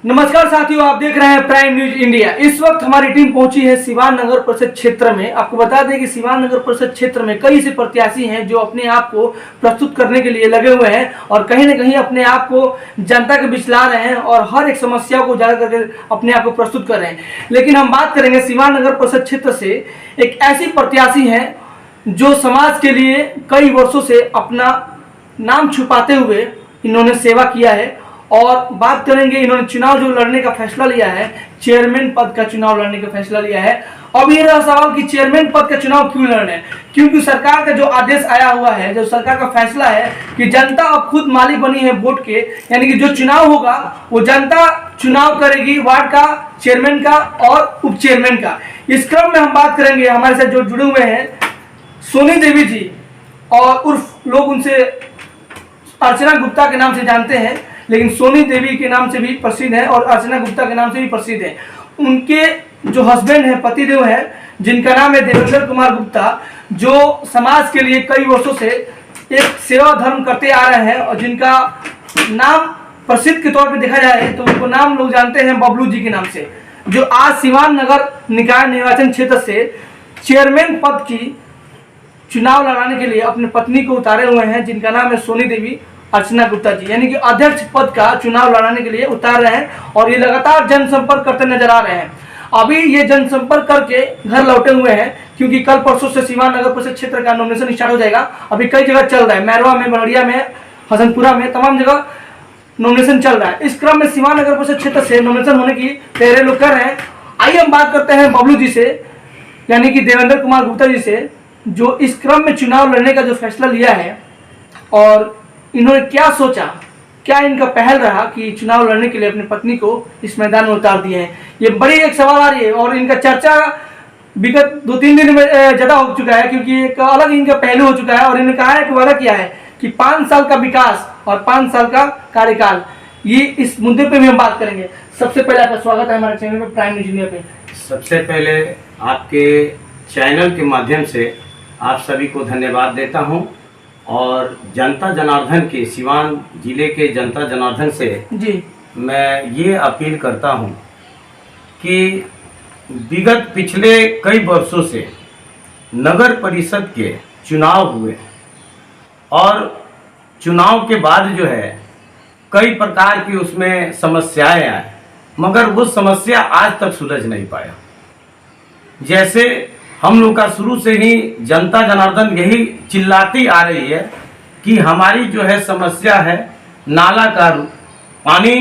नमस्कार साथियों, आप देख रहे हैं प्राइम न्यूज इंडिया। इस वक्त हमारी टीम पहुंची है सिवान नगर परिषद क्षेत्र में। आपको बता दें कि सिवान नगर परिषद क्षेत्र में कई से प्रत्याशी हैं जो अपने आप को प्रस्तुत करने के लिए लगे हुए हैं और कहीं न कहीं अपने आप को जनता के बीच ला रहे हैं और हर एक समस्या को उजागर करके अपने आप को प्रस्तुत कर रहे हैं। लेकिन हम बात करेंगे सिवान नगर परिषद क्षेत्र से एक ऐसी प्रत्याशी है जो समाज के लिए कई वर्षों से अपना नाम छुपाते हुए इन्होंने सेवा किया है। और बात करेंगे, इन्होंने चुनाव जो लड़ने का फैसला लिया है, चेयरमैन पद का चुनाव लड़ने का फैसला लिया है। अब ये रहा सवाल कि चेयरमैन पद का चुनाव क्यों लड़ना है, क्योंकि सरकार का जो आदेश आया हुआ है, जो सरकार का फैसला है कि जनता अब खुद मालिक बनी है वोट के, यानी कि जो चुनाव होगा वो जनता चुनाव करेगी वार्ड का, चेयरमैन का और उप चेयरमैन का। इस क्रम में हम बात करेंगे, हमारे साथ जो जुड़े हुए हैं सोनी देवी जी, और उर्फ लोग उनसे अर्चना गुप्ता के नाम से जानते हैं, लेकिन सोनी देवी के नाम से भी प्रसिद्ध है और अर्चना गुप्ता के नाम से भी प्रसिद्ध है। उनके जो हस्बैंड हैं, पतिदेव हैं, जिनका नाम है देवेंद्र कुमार गुप्ता, जो समाज के लिए कई वर्षों से एक सेवा धर्म करते आ रहे हैं और जिनका नाम प्रसिद्ध के तौर पे देखा जाए तो उनको नाम लोग जानते हैं बबलू जी के नाम से, जो आज सिवान नगर निकाय निर्वाचन क्षेत्र से चेयरमैन पद की चुनाव लड़ाने के लिए अपनी पत्नी को उतारे हुए हैं, जिनका नाम है सोनी देवी अर्चना गुप्ता जी, यानी कि अध्यक्ष पद का चुनाव लड़ाने के लिए उतार रहे हैं और ये लगातार जनसंपर्क करते नजर आ रहे हैं। अभी ये जनसंपर्क करके घर लौटे हुए हैं, क्योंकि कल परसों से सिवान नगर परिषद क्षेत्र का नॉमिनेशन स्टार्ट हो जाएगा। अभी कई जगह चल रहा है, मैरवा में, बड़िया में, हसनपुरा में, तमाम जगह नॉमिनेशन चल रहा है। इस क्रम में सिवान नगर परिषद क्षेत्र से नॉमिनेशन होने की तैयारी लोग कर रहे हैं। आइए हम बात करते हैं बबलू जी से, यानी कि देवेंद्र कुमार गुप्ता जी से, जो इस क्रम में चुनाव लड़ने का जो फैसला लिया है और इन्होंने क्या सोचा, क्या इनका पहल रहा कि चुनाव लड़ने के लिए अपनी पत्नी को इस मैदान में उतार दिए हैं। ये बड़ी एक सवाल आ रही है और इनका चर्चा विगत 2-3 दिन में ज़्यादा हो चुका है, क्योंकि एक अलग इनका पहलू हो चुका है और इन्होंने कहा है कि वादा किया है कि 5 साल का विकास और 5 साल का कार्यकाल, ये इस मुद्दे पे भी हम बात करेंगे। सबसे पहले आपका स्वागत है हमारे चैनल पे, प्राइम न्यूज इंडिया पे। सबसे पहले आपके चैनल के माध्यम से आप सभी को धन्यवाद देता हूं और जनता जनार्दन के, सिवान जिले के जनता जनार्दन से जी मैं ये अपील करता हूं कि विगत पिछले कई वर्षों से नगर परिषद के चुनाव हुए और चुनाव के बाद जो है कई प्रकार की उसमें समस्याएं आए, मगर वो समस्या आज तक सुलझ नहीं पाया। जैसे हम लोग का शुरू से ही जनता जनार्दन यही चिल्लाती आ रही है कि हमारी जो है समस्या है नाला का पानी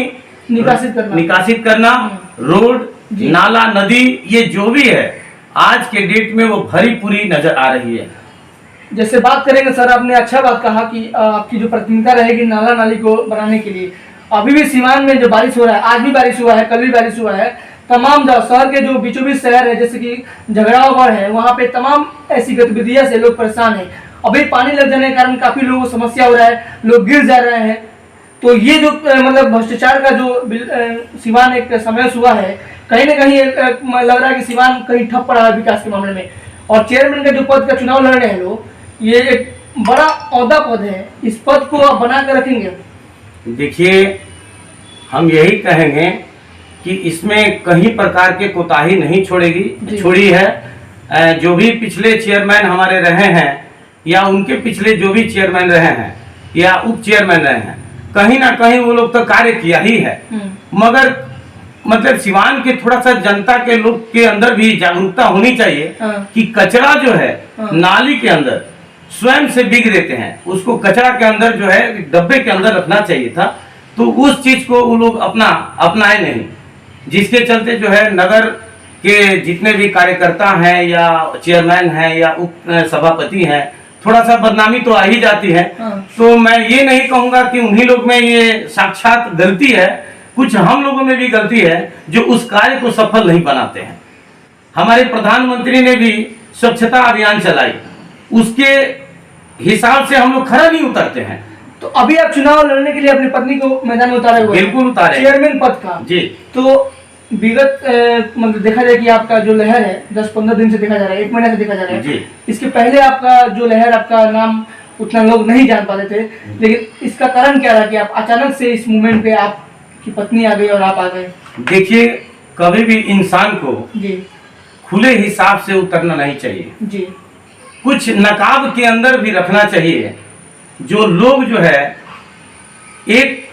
निकासित करना, रोड, नाला, नदी, ये जो भी है आज के डेट में वो भरी पूरी नजर आ रही है। जैसे बात करेंगे सर, आपने अच्छा बात कहा कि आपकी जो प्राथमिकता रहेगी नाला नाली को बनाने के लिए। अभी भी सिवान में जो बारिश हो रहा है, आज भी बारिश हुआ है, कल भी बारिश हुआ है, तमाम शहर के जो बीचों बीच शहर है, जैसे कि झगड़ागढ़ है, वहाँ पे तमाम ऐसी गतिविधियों से लोग परेशान हैं। अभी पानी लग जाने के कारण काफी लोगों को समस्या हो रहा है, लोग गिर जा रहे हैं। तो ये जो मतलब भ्रष्टाचार का जो सिवान एक समय हुआ है, कहीं ना कहीं लग रहा है कि सिवान कहीं ठप पड़ा है विकास के मामले में। और चेयरमैन का जो पद का चुनाव लड़ रहे हैं लोग, ये एक बड़ा औहदा पद है, इस पद को आप बना कर रखेंगे? देखिए, हम यही कहेंगे कि इसमें कहीं प्रकार के कोताही नहीं छोड़ी है। जो भी पिछले चेयरमैन हमारे रहे हैं या उनके पिछले जो भी चेयरमैन रहे हैं या उप चेयरमैन रहे हैं, कहीं ना कहीं वो लोग तो कार्य किया ही है, मगर मतलब सिवान के थोड़ा सा जनता के लोग के अंदर भी जागरूकता होनी चाहिए कि कचरा जो है नाली के अंदर स्वयं से बिग देते हैं, उसको कचरा के अंदर जो है डब्बे के अंदर रखना चाहिए था। तो उस चीज को वो लोग अपनाए नहीं, जिसके चलते जो है नगर के जितने भी कार्यकर्ता हैं या चेयरमैन हैं या उप सभापति हैं, थोड़ा सा बदनामी तो आ ही जाती है। तो मैं ये नहीं कहूँगा कि उन्हीं लोग में ये साक्षात गलती है, कुछ हम लोगों में भी गलती है जो उस कार्य को सफल नहीं बनाते हैं। हमारे प्रधानमंत्री ने भी स्वच्छता अभियान चलाई, उसके हिसाब से हम लोग खरा नहीं उतरते हैं। तो अभी आप चुनाव लड़ने के लिए अपनी पत्नी को मैदान में उतारे हुए? बिल्कुल उतारे, चेयरमैन पद का जी। तो विगत मतलब देखा जाए कि आपका जो लहर है 10-15 दिन से देखा जा रहा है, 1 महीने से देखा जा रहा है जी। इसके पहले आपका जो लहर, आपका नाम उतना लोग नहीं जान पाते थे, लेकिन इसका कारण क्या रहा कि आप अचानक से इस मूवमेंट पे आप कि पत्नी आ गई और आप आ गए? देखिए, कभी भी इंसान को जी खुले हिसाब से उतरना नहीं चाहिए, जी कुछ नकाब के अंदर भी रखना चाहिए। जो लोग जो है एक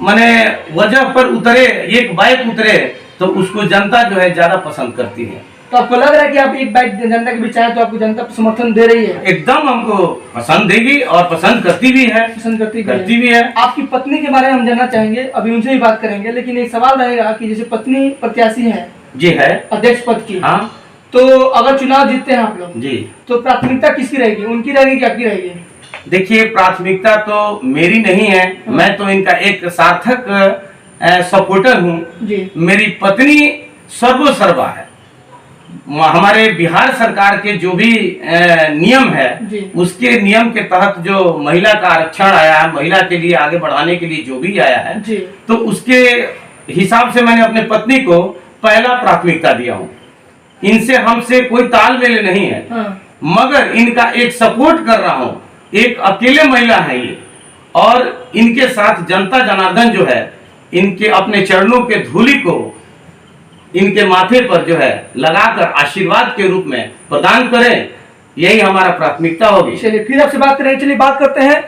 माने वजह पर उतरे, एक बाइक उतरे, तो उसको जनता जो है ज्यादा पसंद करती है। तो आपको लग रहा है कि आप एक बाइक जनता के बीच आए तो आपको जनता समर्थन दे रही है? एकदम हमको पसंद देगी और पसंद करती भी है, पसंद करती भी है। आपकी पत्नी के बारे में हम जानना चाहेंगे, अभी उनसे भी बात करेंगे, लेकिन एक सवाल रहेगा कि जैसे पत्नी प्रत्याशी है जी है अध्यक्ष पद की, हाँ तो अगर चुनाव जीतते हैं आप लोग जी, तो प्राथमिकता किसकी रहेगी? उनकी रहेगी कि आपकी रहेगी? देखिए, प्राथमिकता तो मेरी नहीं है, मैं तो इनका एक सार्थक सपोर्टर हूँ। जी मेरी पत्नी सर्वसर्वा है। हमारे बिहार सरकार के जो भी नियम है, जी। उसके नियम के तहत जो महिला का आरक्षण आया है, महिला के लिए आगे बढ़ाने के लिए जो भी आया है, जी तो उसके हिसाब से मैंने अपने पत्नी को पहला प्राथमिकता दिया हूँ। इनसे हमसे कोई तालमेल नहीं है, हाँ मगर इनका एक सपोर्ट कर रहा हूँ। एक अकेले महिला है ये, और इनके साथ जनता जनार्दन जो है, इनके अपने चरणों के धूलि को इनके माथे पर जो है लगाकर आशीर्वाद के रूप में प्रदान करें, यही हमारा प्राथमिकता होगी। चलिए फिर आपसे बात करें। चलिए बात करते हैं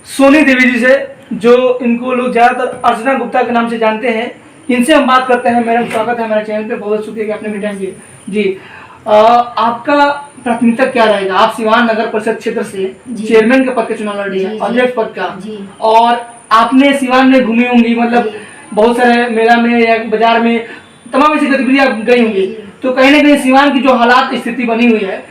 सोनी देवी जी से, जो इनको लोग ज्यादातर अर्चना गुप्ता के नाम से जानते हैं। इनसे हम बात करते हैं। मेरा स्वागत है हमारे चैनल पे, बहुत शुक्रिया कि आपने भी टाइम दिया। जी आपका प्राथमिकता क्या रहेगा? आप सिवान नगर परिषद क्षेत्र से चेयरमैन के पद के चुनाव लड़ रही है, अध्यक्ष पद का, और आपने सिवान में घूमी होंगी, मतलब बहुत सारे मेला में या बाजार में तमाम ऐसी गतिविधियां गई होंगी, तो कहीं ना कहीं सिवान की जो हालात स्थिति बनी हुई है,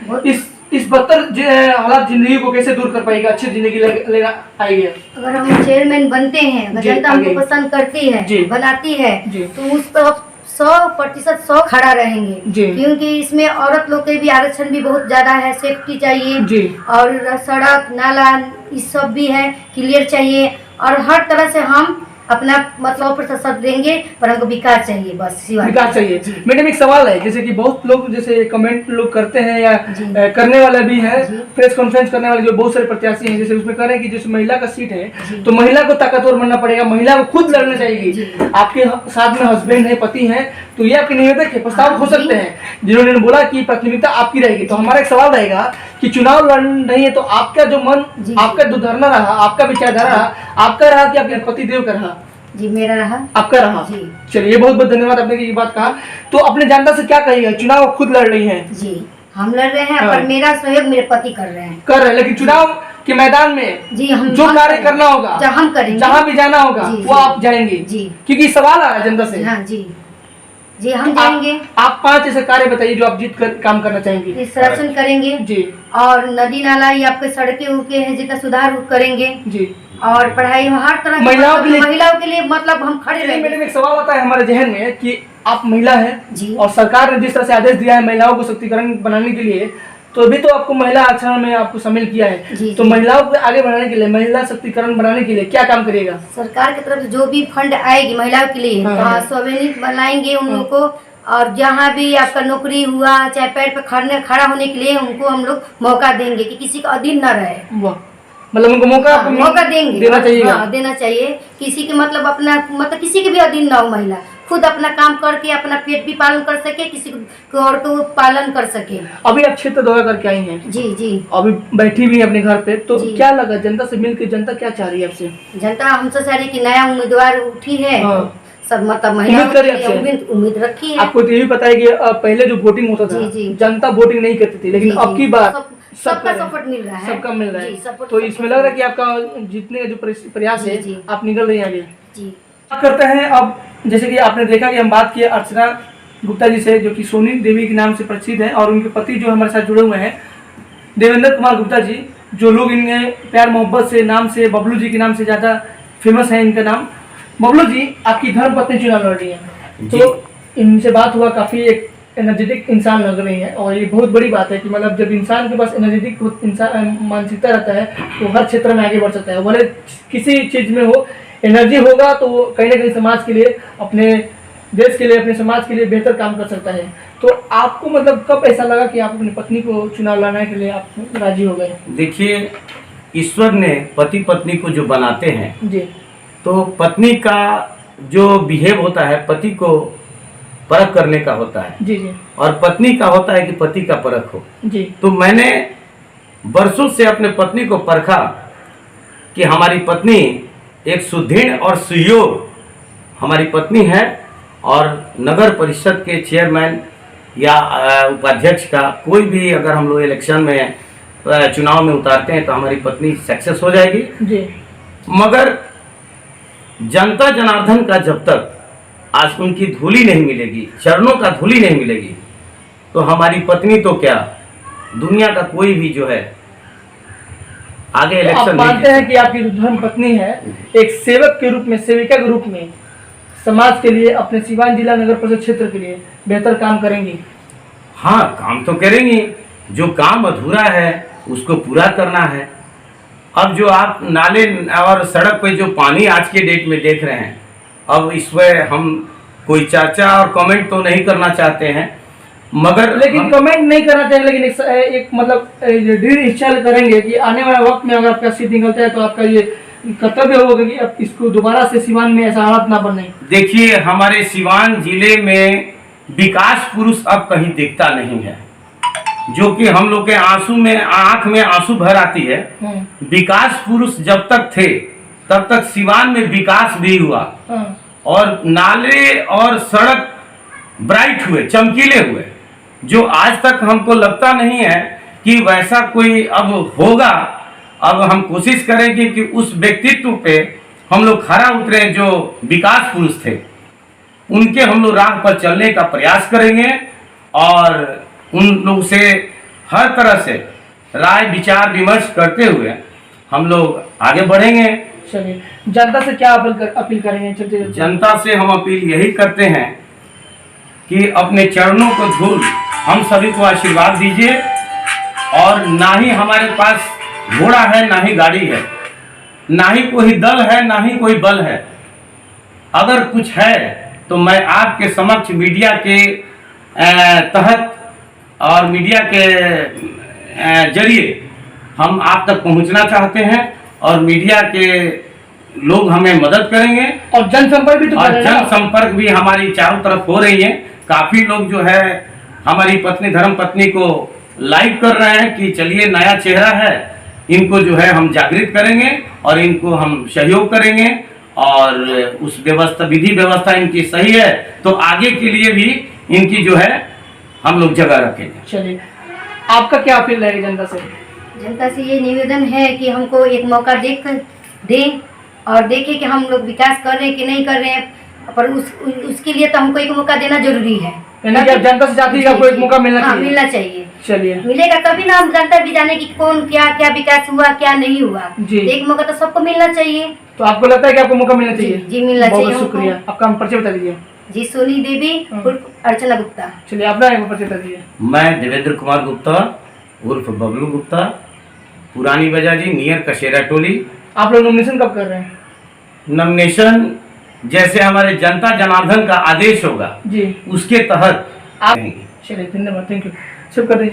इस बदतर हालात जिंदगी को कैसे दूर कर पाएगा, अच्छी जिंदगी लेना आएगी? अगर हम चेयरमैन बनते हैं, अगर जनता हमको पसंद करती है, बनाती है, तो उस पर 100% 100 खड़ा रहेंगे, क्योंकि इसमें औरत लोग के भी आरक्षण भी बहुत ज्यादा है, सेफ्टी चाहिए, और सड़क नाला इस सब भी है, क्लियर चाहिए, और हर तरह से हम अपना मतलब प्रतिशत देंगे, पर हमको विकास चाहिए, बस विकास चाहिए। मैडम एक सवाल है, जैसे कि बहुत लोग जैसे कमेंट लोग करते हैं या करने वाला भी है, प्रेस कॉन्फ्रेंस करने वाले जो बहुत सारे प्रत्याशी हैं, जैसे उसमें कह रहे हैं कि जैसे महिला का सीट है तो महिला को ताकतवर बनना पड़ेगा, महिला को खुद लड़ना चाहिए। आपके साथ में हस्बैंड है, पति है, तो ये आपके निवेदक है, प्रस्ताव हो सकते हैं, जिन्होंने बोला कि प्राथमिकता आपकी रहेगी। तो हमारा एक सवाल रहेगा कि चुनाव लड़ रही है तो आपका जो मन, आपका जो धरना रहा, आपका विचारधारा रहा, आपका रहा कि आपके पति देव का रहा? जी मेरा रहा, आपका रहा। चलिए बहुत बहुत धन्यवाद, आपने ये बात कहा। तो अपने जनता से क्या कहिएगा? चुनाव खुद लड़ रही है जी, हम लड़ रहे हैं, पर मेरा सहयोग मेरे पति कर रहे हैं, लेकिन चुनाव के मैदान में जी हम जो कार्य करना होगा हम करेंगे, जहाँ भी जाना होगा वो आप जाएंगे जी, क्योंकि सवाल आ रहा है जनता से। हाँ जी जी हम जाएंगे। आप 5 ऐसे कार्य बताइए जो आप जीत कर काम करना चाहेंगे। संरक्षण करेंगे जी, और नदी नाला या आपके सड़कें उके हैं जितना सुधार करेंगे जी, और पढ़ाई हर तरह महिलाओं के लिए मतलब हम खड़े रहेंगे। मेरे में एक सवाल आता है हमारे जहन में कि आप महिला है जी, और सरकार ने जिस तरह से आदेश दिया है महिलाओं को सशक्तिकरण बनाने के लिए, तो अभी तो आपको महिला आरक्षण में आपको शामिल किया है जी, तो महिलाओं को आगे बढ़ाने के लिए, महिला शक्तिकरण बनाने के लिए क्या काम करिएगा? सरकार की तरफ से जो भी फंड आएगी महिलाओं के लिए, स्वावलंबी बनाएंगे उन लोगों को, और जहाँ भी आपका नौकरी हुआ चाहे पैर पे खड़ा होने के लिए उनको हम लोग मौका देंगे कि किसी का अधीन न रहे। मतलब उनको मौका देंगे, देना चाहिए। देना चाहिए, किसी के मतलब अपना मतलब किसी के भी अधीन न हो, महिला खुद अपना काम करके अपना पेट भी पालन कर सके, किसी को और को पालन कर सके। अभी आप क्षेत्र दौरा करके आई हैं? जी जी, अभी बैठी भी अपने घर पे, तो क्या लगा जनता से मिलकर? जनता क्या चाह रही है आपसे? जनता हमसे चाह रही कि नया उम्मीदवार उठी है, सब मतलब महिला उम्मीद रखी है। आपको ये भी पता है कि पहले जो वोटिंग होता था जनता वोटिंग नहीं करती थी, लेकिन अब की बार सबका सपोर्ट मिल रहा है, सबका मिल रहा है, तो इसमें लग रहा है कि आपका जीतने जो प्रयास है आप निकल रही है आगे। बात करते हैं अब, जैसे कि आपने देखा कि हम बात किए अर्चना गुप्ता जी से, जो कि सोनी देवी के नाम से प्रसिद्ध है, और उनके पति जो हमारे साथ जुड़े हुए हैं देवेंद्र कुमार गुप्ता जी, जो लोग इनके प्यार मोहब्बत से नाम से बबलू जी के नाम से ज़्यादा फेमस है इनका नाम। बबलू जी आपकी धर्मपत्नी चुनाव लड़ रही है, तो इनसे बात हुआ, काफ़ी एक एनर्जेटिक इंसान लग रही है, और ये बहुत बड़ी बात है कि मतलब जब इंसान के पास एनर्जेटिक इंसान मानसिकता रहता है तो हर क्षेत्र में आगे बढ़ सकता है, भले किसी चीज़ में हो, एनर्जी होगा तो वो कहीं ना कहीं समाज के लिए, अपने देश के लिए, अपने समाज के लिए बेहतर काम कर सकता है। तो आपको मतलब कब ऐसा लगा कि आप अपनी पत्नी को चुनाव लाने के लिए आप राजी हो गए? देखिए, ईश्वर ने पति पत्नी को जो बनाते हैं जी, तो पत्नी का जो बिहेव होता है पति को परख करने का होता है जी जी और पत्नी का होता है कि पति का परख हो। जी तो मैंने बरसों से अपने पत्नी को परखा कि हमारी पत्नी एक सुदृढ़ और सुयोग्य हमारी पत्नी है और नगर परिषद के चेयरमैन या उपाध्यक्ष का कोई भी अगर हम लोग इलेक्शन में चुनाव में उतारते हैं तो हमारी पत्नी सक्सेस हो जाएगी जी। मगर जनता जनार्दन का जब तक आज उनकी धूली नहीं मिलेगी, चरणों का धूली नहीं मिलेगी, तो हमारी पत्नी तो क्या दुनिया का कोई भी जो है आगे आप इलेक्शन मानते हैं कि आपकी जो धर्म पत्नी है एक सेवक के रूप में, सेविका के रूप में समाज के लिए, अपने सिवान जिला नगर परिषद क्षेत्र के लिए बेहतर काम करेंगी? हाँ, काम तो करेंगी। जो काम अधूरा है उसको पूरा करना है। अब जो आप नाले और सड़क पे जो पानी आज के डेट में देख रहे हैं, अब इसमें हम कोई चर्चा और कमेंट तो नहीं करना चाहते हैं, मगर लेकिन कमेंट नहीं करना चाहिए, लेकिन एक मतलब दृढ़ इच्छा करेंगे कि आने वाले वक्त में अगर आपका सीट निकलता है तो आपका ये कर्तव्य होगा कि अब इसको दोबारा से सिवान में ऐसा हालत ना बने। देखिए, हमारे सिवान जिले में विकास पुरुष अब कहीं दिखता नहीं है, जो कि हम लोग के आंसू में आंख में आंसू भर आती है। विकास पुरुष जब तक थे तब तक सिवान में विकास भी हुआ और नाले और सड़क ब्राइट हुए, चमकीले हुए, जो आज तक हमको लगता नहीं है कि वैसा कोई अब होगा। अब हम कोशिश करेंगे कि उस व्यक्तित्व पे हम लोग खरा उतरे जो विकास पुरुष थे, उनके हम लोग राह पर चलने का प्रयास करेंगे और उन लोग से हर तरह से राय विचार विमर्श करते हुए हम लोग आगे बढ़ेंगे। चलिए, जनता से क्या अपील करेंगे? चलते जनता से हम अपील यही करते हैं कि अपने चरणों को धूल हम सभी को आशीर्वाद दीजिए और ना ही हमारे पास घोड़ा है, ना ही गाड़ी है, ना ही कोई दल है, ना ही कोई बल है। अगर कुछ है तो मैं आपके समक्ष मीडिया के तहत और मीडिया के जरिए हम आप तक पहुंचना चाहते हैं और मीडिया के लोग हमें मदद करेंगे और जनसंपर्क भी तो और जनसंपर्क भी हमारी चारों तरफ हो रही है। काफी लोग जो है हमारी पत्नी धर्म पत्नी को लाइक कर रहे हैं कि चलिए नया चेहरा है, इनको जो है हम जागृत करेंगे और इनको हम सहयोग करेंगे और उस व्यवस्था विधि व्यवस्था इनकी सही है तो आगे के लिए भी इनकी जो है हम लोग जगह रखेंगे। चलिए, आपका क्या अपील रहेगी जनता से? जनता से ये निवेदन है कि हमको एक मौका दें और देखें कि हम लोग विकास कर रहे हैं कि नहीं कर रहे हैं, पर उसके लिए तो हमको एक मौका देना जरूरी है। जनता से चाहती है आपको एक मौका मिलना चाहिए? मिलना चाहिए। चलिए, मिलेगा तभी ना हम जनता भी जाने की कौन क्या क्या विकास हुआ क्या नहीं हुआ। एक मौका तो सबको मिलना चाहिए। तो आपको लगता है कि आपको मौका मिलना चाहिए? जी मिलना चाहिए। बहुत शुक्रिया। आपका परिचय बता दीजिए। जी, सोनी देवी उर्फ अर्चना गुप्ता। चलिए, अपना परिचय बता दीजिए। मैं देवेंद्र कुमार गुप्ता उर्फ बबलू गुप्ता, पुरानी बाजार जी, नियर कशेरा टोली। आप लोग नॉमिनेशन कब कर रहे हैं? नॉमिनेशन जैसे हमारे जनता जनार्दन का आदेश होगा जी, उसके तहत आप। चलिए, धन्यवाद, थैंक यू। सब कर दीजिए।